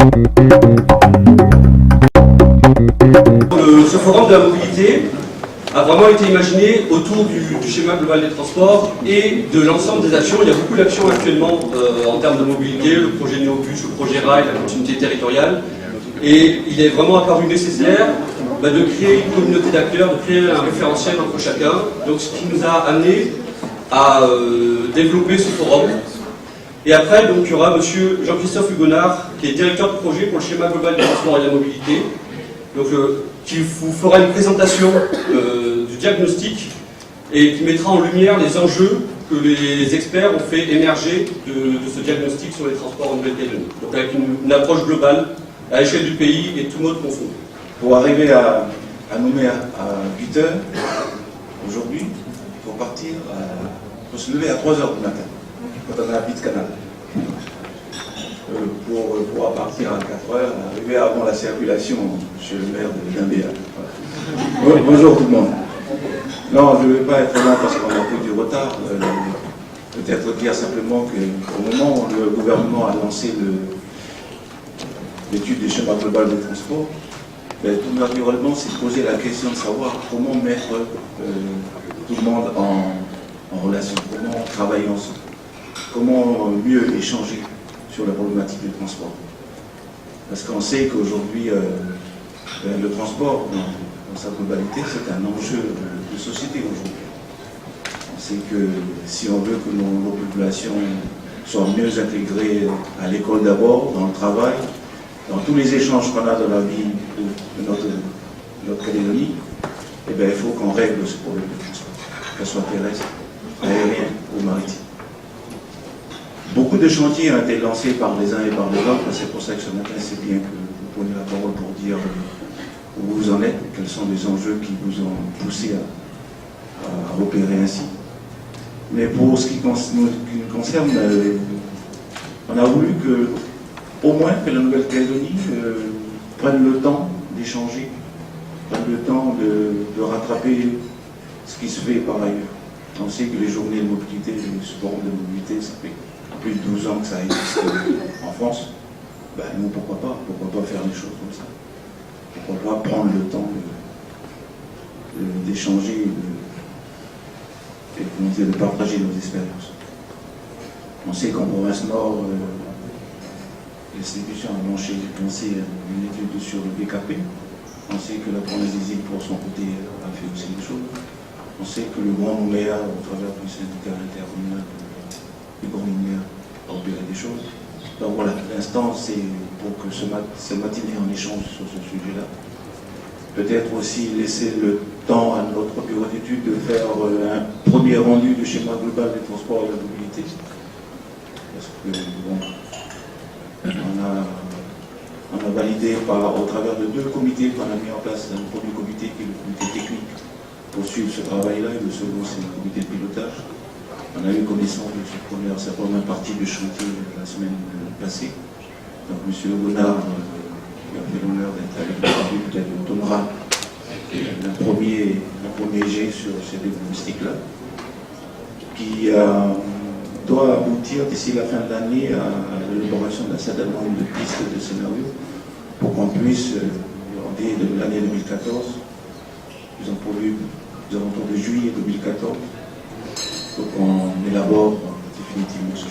Ce forum de la mobilité a vraiment été imaginé autour du schéma global des transports et de l'ensemble des actions. Il y a beaucoup d'actions actuellement en termes de mobilité, le projet Néobus, le projet Rail, la continuité territoriale. Et il est vraiment apparu nécessaire de créer une communauté d'acteurs, de créer un référentiel entre chacun. Donc ce qui nous a amené à développer ce forum. Et après, donc, il y aura M. Jean-Christophe Hugonard, qui est directeur de projet pour le schéma global des transports et de la mobilité, donc, qui vous fera une présentation du diagnostic et qui mettra en lumière les enjeux que les experts ont fait émerger de ce diagnostic sur les transports en Nouvelle-Calédonie. Donc avec une approche globale à l'échelle du pays et tout mode confondu. Pour arriver à Nouméa à 8 h aujourd'hui, il faut partir, il faut se lever à 3 h du matin, quand on habite Canal. Pour pouvoir partir à 4 h, arriver avant la circulation chez le maire de Gambéa. Voilà. Bonjour tout le monde. Non, je ne vais pas être là parce qu'on a pris du retard. Peut-être dire simplement qu'au moment où le gouvernement a lancé l'étude des schémas global des transports, tout naturellement s'est posé la question de savoir comment mettre tout le monde en relation, comment travailler ensemble, comment mieux échanger sur la problématique du transport. Parce qu'on sait qu'aujourd'hui, le transport, dans sa globalité, c'est un enjeu de société aujourd'hui. On sait que si on veut que nos populations soient mieux intégrées à l'école d'abord, dans le travail, dans tous les échanges qu'on a dans la vie de notre Calédonie, eh bien, il faut qu'on règle ce problème de transport, qu'elle soit terrestre, aérien ou maritime. Beaucoup de chantiers ont été lancés par les uns et par les autres, c'est pour ça que ce matin c'est bien que vous preniez la parole pour dire où vous en êtes, quels sont les enjeux qui vous ont poussé à opérer ainsi. Mais pour ce qui nous concerne, on a voulu au moins que la Nouvelle-Calédonie prenne le temps d'échanger, prenne le temps de rattraper ce qui se fait par ailleurs. On sait que les journées de mobilité, les forums de mobilité, ça fait plus de 12 ans que ça existe en France. Nous, pourquoi pas faire les choses comme ça? Pourquoi pas prendre le temps d'échanger et de partager nos expériences. On sait qu'en province Nord, l'institution a lancé une étude sur le BKP. On sait que la province des îles, pour son côté, a fait aussi des choses. On sait que le Grand Nouméa, au travers du syndicat intercommunal du Grand Nouméa, a opéré des choses. Donc voilà, l'instant, c'est pour que ce matinée en échange sur ce sujet-là. Peut-être aussi laisser le temps à notre bureau d'études de faire un premier rendu du schéma global des transports et de la mobilité. Parce que, bon, on a validé au travers de 2 comités qu'on a mis en place. Un premier comité qui est le comité technique pour suivre ce travail-là, et le second c'est le comité de pilotage. On a eu connaissance de sa première partie du chantier la semaine passée. Donc M. Hugonard, qui a fait l'honneur d'être avec nous, peut-être nous donnera un premier jet sur ces diagnostics-là, qui doit aboutir d'ici la fin de l'année à l'élaboration d'un certain nombre de pistes de scénarios pour qu'on puisse, dès l'année 2014, nous avons prévu aux alentours de juillet 2014, pour qu'on élabore définitivement ce